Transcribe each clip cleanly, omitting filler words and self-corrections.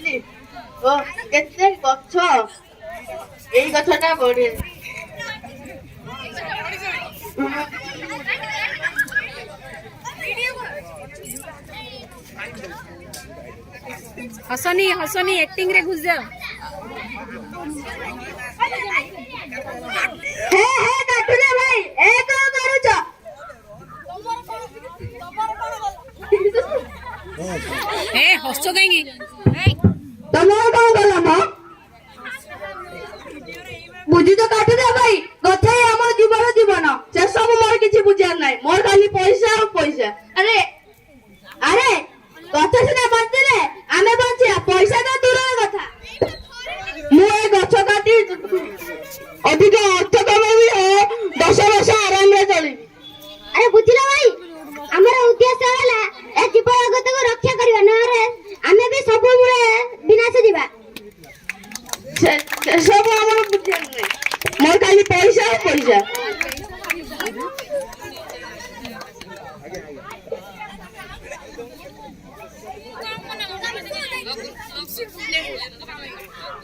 ହେଇଛି। ଓ କେତେ ଗଛ, ଏଇ ଗଛଟା ବଢିଆ। हसनी हसनी एक्टिंग रे घुस जाओ। हे हे काटुरे भाई ए कौन करूछ? ए हसो काई तमर कौन गला म बुझी तो काटुरे भाई गथे हमर जीवन से सब मोर किछि बुझार नै, मोर खाली पैसा और पैसा। अरे अरे गछ सिना बंचिले आमे बंचिया, पैसा तो दूर कथा। मु ए गछ काटी अधिक अर्थ कमाबी, 10 वर्ष आराम रे चली। अरे बुझिला भाई, हमर उद्देश्य होला ए जीव जगत को रक्षा करबा, न रे आमे भी सब मुळे विनाश दिबा। से सब हमर बुझार नै, मोर खाली पैसा और पैसा।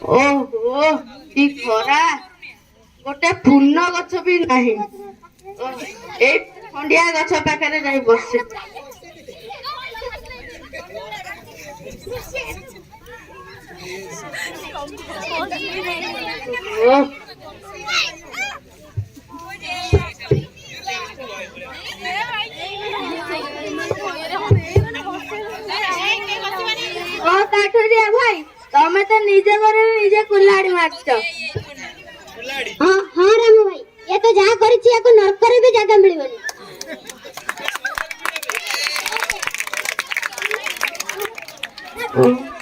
ओहो की खरा, गोटे फूल गछ भी नाही। ए खंडिया गछ पाखरे जाई बसे। ओ काठरिया भाई, तमे तो निजे करे निजे कुल्हाड़ी मारछ। हां हां रामू भाई, ये तो जहा करिछि याको नरक रे भी जगह मिलिबनी। ओ